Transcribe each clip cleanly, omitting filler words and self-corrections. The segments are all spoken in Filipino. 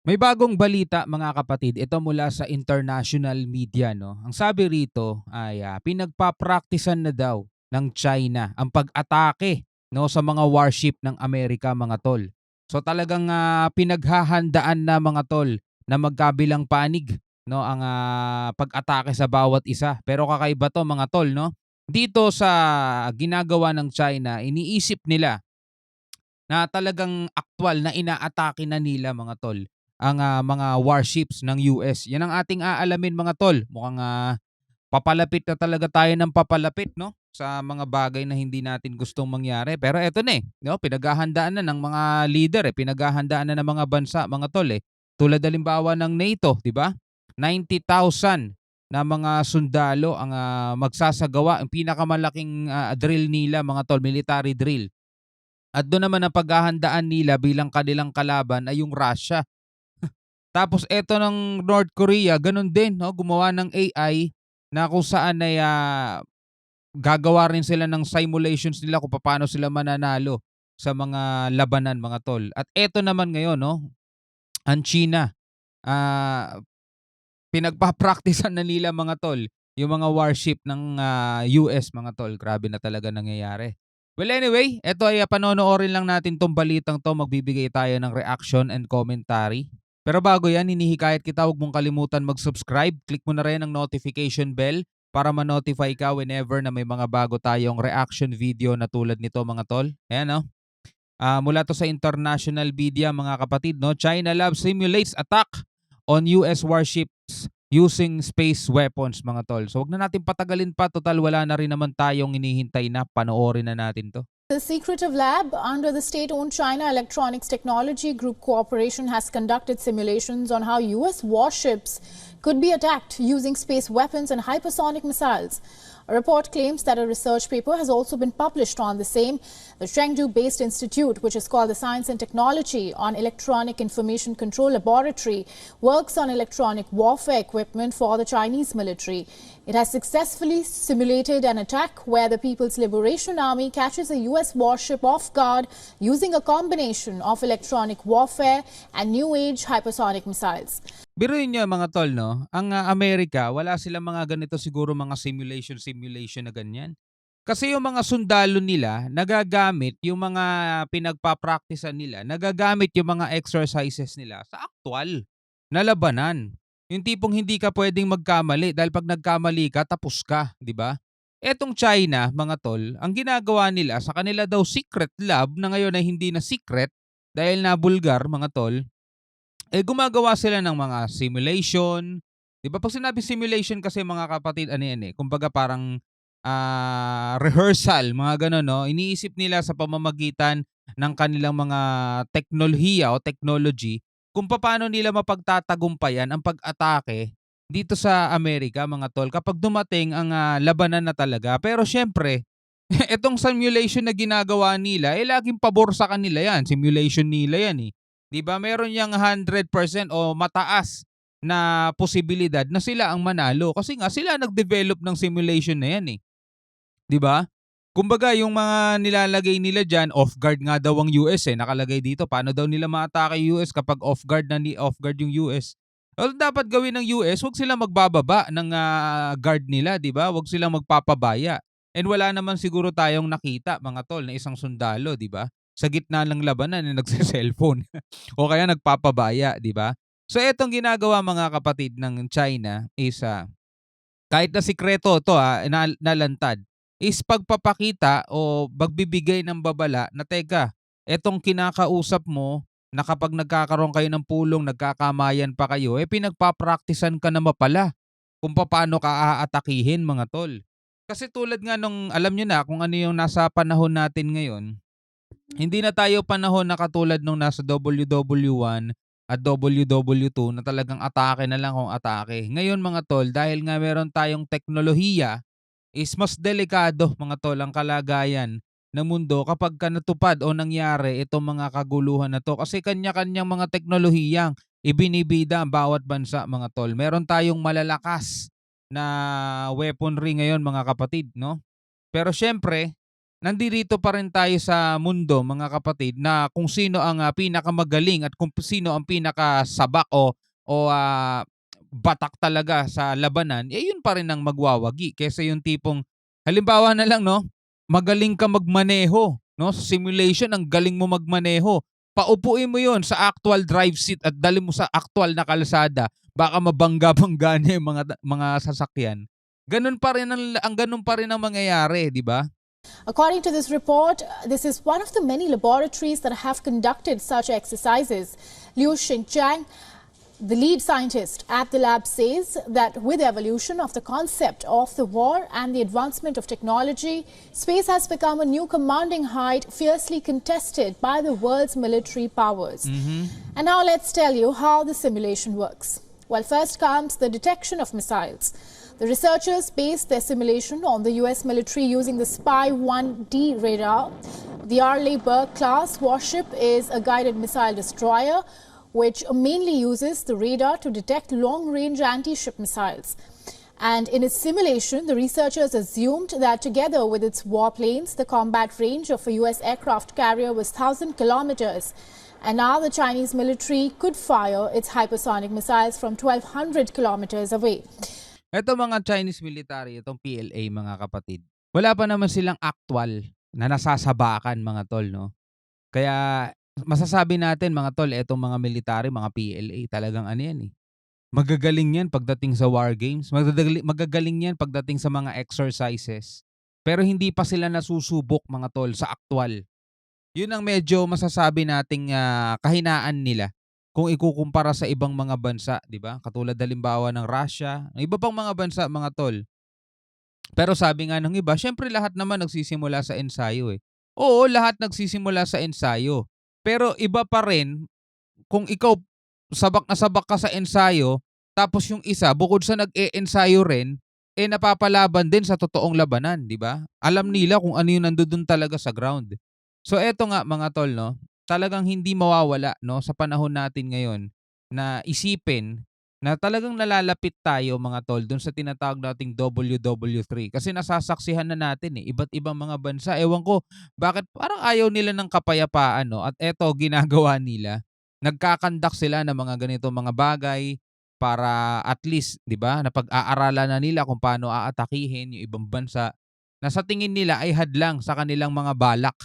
May bagong balita mga kapatid, ito mula sa international media 'no. Ang sabi rito ay, pinagpa-praktisan na daw ng China ang pag-atake 'no sa mga warship ng Amerika mga tol. So talagang, pinaghahandaan na mga tol na magkabilang panig 'no ang, pag-atake sa bawat isa. Pero kakaiba 'to mga tol 'no. Dito sa ginagawa ng China, iniisip nila na talagang aktuwal na inaatake na nila mga tol ang, mga warships ng US. 'Yan ang ating aalamin mga tol. Mukhang, papalapit na talaga tayo ng papalapit 'no, sa mga bagay na hindi natin gustong mangyari. Pero eto na, 'no, pinaghahandaan na ng mga leader, pinaghahandaan na ng mga bansa mga tol, eh. Tulad halimbawa ng NATO, 'di ba? 90,000 na mga sundalo ang, magsasagawa ang pinakamalaking, drill nila mga tol, military drill. At do'n naman ang paghahandaan nila bilang kanilang kalaban ay yung Russia. Tapos eto ng North Korea gano'n din 'no, gumawa ng AI na kung saan ay, gagawa rin sila ng simulations nila kung papaano sila mananalo sa mga labanan mga tol. At eto naman ngayon 'no, ang China, ah, pinagpa-praktisan na nila mga tol yung mga warship ng, US mga tol. Grabe na talaga nangyayari. Well anyway, eto ay, panonoorin lang natin 'tong balitang 'to, magbibigay tayo ng reaction and commentary. Pero bago 'yan, hinihikayat kita huwag mong kalimutan mag-subscribe, click mo na rin ang notification bell para ma-notify ka whenever na may mga bago tayong reaction video na tulad nito mga tol. Ayan 'no, mula 'to sa international media mga kapatid 'no, China lab simulates attack on US warships using space weapons mga tol. So wag na natin patagalin pa, total wala na rin naman tayong hinihintay na, panoorin na natin 'to. The secretive lab under the state-owned China Electronics Technology Group Corporation has conducted simulations on how U.S. warships could be attacked using space weapons and hypersonic missiles. A report claims that a research paper has also been published on the same. The Chengdu-based institute, which is called the Science and Technology on Electronic Information Control Laboratory, works on electronic warfare equipment for the Chinese military. It has successfully simulated an attack where the People's Liberation Army catches a U.S. warship off guard using a combination of electronic warfare and new-age hypersonic missiles. Biruin niyo mga tol 'no, ang, Amerika wala silang mga ganito siguro mga simulation na ganyan. Kasi yung mga sundalo nila nagagamit yung mga pinagpa-praktisan nila, nagagamit yung mga exercises nila sa aktuwal na labanan. Yung tipong hindi ka puwedeng magkamali dahil 'pag nagkamali ka tapos ka, 'di ba? Etong China mga tol, ang ginagawa nila sa kanila daw secret lab na ngayon ay hindi na secret dahil nabulgar mga tol, gumagawa sila ng mga simulation, 'di ba 'pag sinabi simulation kasi mga kapatid ano 'yan, kumbaga parang, rehearsal mga gano'n 'no. Iniisip nila sa pamamagitan ng kanilang mga teknolohiya o technology kung papaano nila mapagtatagumpayan ang pag-atake dito sa Amerika mga tol kapag dumating ang, labanan na talaga. Pero siyempre itong simulation na ginagawa nila, laging pabor sa kanila 'yan, simulation nila 'yan, eh. 'Di ba meron yang 100% o mataas na posibilidad na sila ang manalo kasi nga sila nag-develop ng simulation na 'yan, eh, 'di ba? Kumbaga yung mga nilalagay nila diyan, off guard nga daw ang US, nakalagay dito paano daw nila maatake yung US kapag off guard yung US. Well, dapat gawin ng US, 'wag silang magbababa ng, guard nila, 'di ba? 'Wag silang magpapabaya. And wala naman siguro tayong nakita mga tol na isang sundalo, 'di ba? Sa gitna ng labanan, nagse-cellphone o kaya nagpapabaya, 'di ba? So etong ginagawa mga kapatid ng China is, kahit na sikreto 'to, nalantad, is pagpapakita o pagbibigay ng babala na, "Teka, etong kinakausap mo na kapag nagkakaroon kayo ng pulong, nagkakamayan pa kayo, pinagpa-praktisan ka naman pala kung papaano ka aatakihin mga tol." Kasi tulad nga nung alam niyo na kung ano yung nasa panahon natin ngayon, hindi na tayo panahon na katulad nung nasa WW1 at WW2 na talagang atake na lang kung atake. Ngayon mga tol, dahil nga meron tayong teknolohiya, is mas delikado mga tol ang kalagayan ng mundo kapag ka natupad o nangyari itong mga kaguluhan na 'to. Kasi kanya-kanyang mga teknolohiyang ibinibida ang bawat bansa mga tol. Meron tayong malalakas na weaponry ngayon mga kapatid 'no. Pero siyempre nandirito pa rin tayo sa mundo mga kapatid na kung sino ang pinakamagaling at kung sino ang pinakasabak o batak talaga sa labanan, eh yun pa rin ang magwawagi kaysa yung tipong halimbawa na lang, no, magaling ka magmaneho, no, sa simulation ang galing mo magmaneho. Paupuin mo yon sa actual drive seat at dali mo sa actual na kalsada, baka mabangga-bangga na yung mga sasakyan. Ganun pa rin ang ganun pa rin ang mangyayari, di ba? According to this report, this is one of the many laboratories that have conducted such exercises. Liu Xingjiang, the lead scientist at the lab, says that with the evolution of the concept of the war and the advancement of technology, space has become a new commanding height fiercely contested by the world's military powers. And now let's tell you how the simulation works. Well, first comes the detection of missiles. The researchers based their simulation on the US military using the Spy-1D radar. The Arleigh Burke class warship is a guided missile destroyer which mainly uses the radar to detect long-range anti-ship missiles. And in its simulation, the researchers assumed that together with its warplanes, the combat range of a US aircraft carrier was 1,000 kilometers. And now the Chinese military could fire its hypersonic missiles from 1,200 kilometers away. Eto mga Chinese military, itong PLA mga kapatid, wala pa naman silang actual na nasasabakan mga tol, no? Kaya masasabi natin mga tol, etong mga military, mga PLA, talagang ano yan eh. Magagaling yan pagdating sa war games. Magagaling yan pagdating sa mga exercises. Pero hindi pa sila nasusubok mga tol sa actual. Yun ang medyo masasabi nating kahinaan nila kung ikukumpara sa ibang mga bansa, 'di ba? Katulad halimbawa ng Russia, ng iba pang mga bansa mga tol. Pero sabi nga ng iba, syempre lahat naman nagsisimula sa ensayo eh. Oo, lahat nagsisimula sa ensayo. Pero iba pa rin kung ikaw sabak ka sa ensayo, tapos yung isa bukod sa nag-e-ensayo rin, eh napapalaban din sa totoong labanan, 'di ba? Alam nila kung ano yung nandoon talaga sa ground. So eto nga mga tol, no, talagang hindi mawawala, no, sa panahon natin ngayon na isipin na talagang nalalapit tayo mga tol dun sa tinatawag nating WW3 kasi nasasaksihan na natin eh iba't ibang mga bansa. Ewan ko bakit parang ayaw nila ng kapayapaan, no, at eto ginagawa nila, nagkakandak sila ng mga ganito mga bagay para at least 'di ba napag-aaralan na nila kung paano aatakihin yung ibang bansa na sa tingin nila ay hadlang sa kanilang mga balak.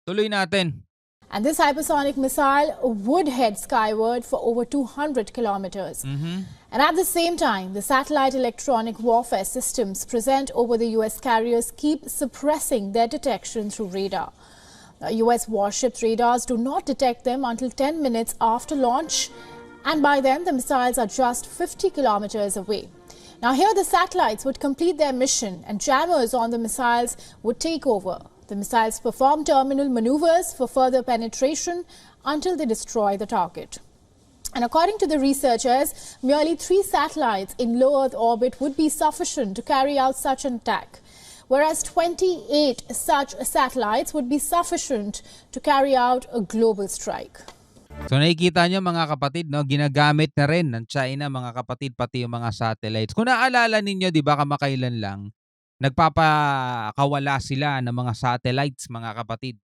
Tuloy natin. And this hypersonic missile would head skyward for over 200 kilometers. Mhm. And at the same time, the satellite electronic warfare systems present over the US carriers keep suppressing their detection through radar. US warships' radars do not detect them until 10 minutes after launch, and by then the missiles are just 50 kilometers away. Now, here the satellites would complete their mission, and jammers on the missiles would take over. The missiles perform terminal maneuvers for further penetration until they destroy the target. And according to the researchers, merely 3 satellites in low Earth orbit would be sufficient to carry out such an attack, whereas 28 such satellites would be sufficient to carry out a global strike. So nakikita niyo mga kapatid, no, ginagamit na rin ng China mga kapatid pati yung mga satellites. Kung naalala ninyo, 'di ba kamakailan lang nagpapakawala sila ng mga satellites mga kapatid,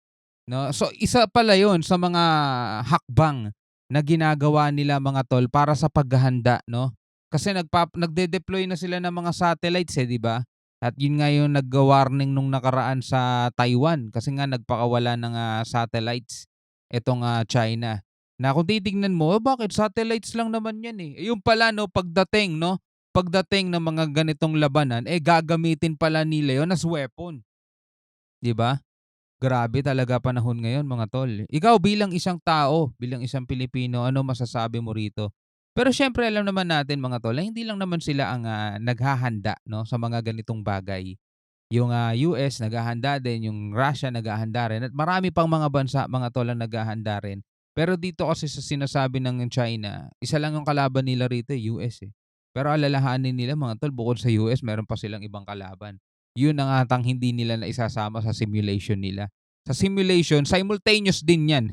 no? So isa pala 'yon sa mga hakbang na ginagawa nila mga tol para sa paghahanda, no? Kasi nagde-deploy na sila ng mga satellites eh, 'di ba? At yun nga yung nagga-warning nung nakaraan sa Taiwan kasi nga nagpakawala ng satellites etong China. Na kung titignan mo, bakit satellites lang naman 'yan eh. Yung pala no pagdating no, pagdating ng mga ganitong labanan eh gagamitin pala nila 'yon as weapon, 'di ba? Grabe talaga panahon ngayon mga tol. Ikaw bilang isang tao, bilang isang Pilipino, ano masasabi mo rito? Pero syempre alam naman natin mga tol, na hindi lang naman sila ang naghahanda no sa mga ganitong bagay. Yung US naghahanda din, yung Russia naghahanda rin at marami pang mga bansa mga tol ang naghahanda rin. Pero dito kasi sa sinasabi ng China, isa lang yung kalaban nila rito, US eh. Pero alalahanin nila mga tol, bukod sa US, meron pa silang ibang kalaban. Yun ang atang hindi nila na isasama sa simulation nila. Sa simulation, simultaneous din yan.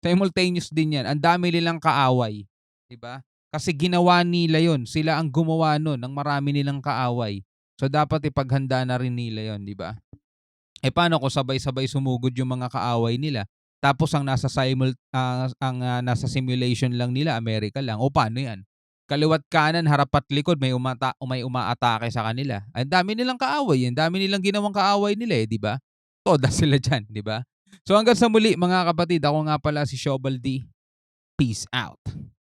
Simultaneous din yan. Ang dami nilang kaaway. 'Di ba? Kasi ginawa nila yon. Sila ang gumawa nun ng marami nilang kaaway. So dapat ipaghanda na rin nila yon, 'di ba? Paano kung sabay-sabay sumugod yung mga kaaway nila, tapos ang nasa simulation lang nila Amerika lang, o paano 'yan? Kaliwa't kanan, harap at likod may umaatake sa kanila. Ang dami nilang kaaway, ang dami nilang ginawang kaaway nila, 'di ba? Toda sila diyan, 'di ba? So hanggang sa muli mga kapatid, ako nga pala si Shobal D. Peace out.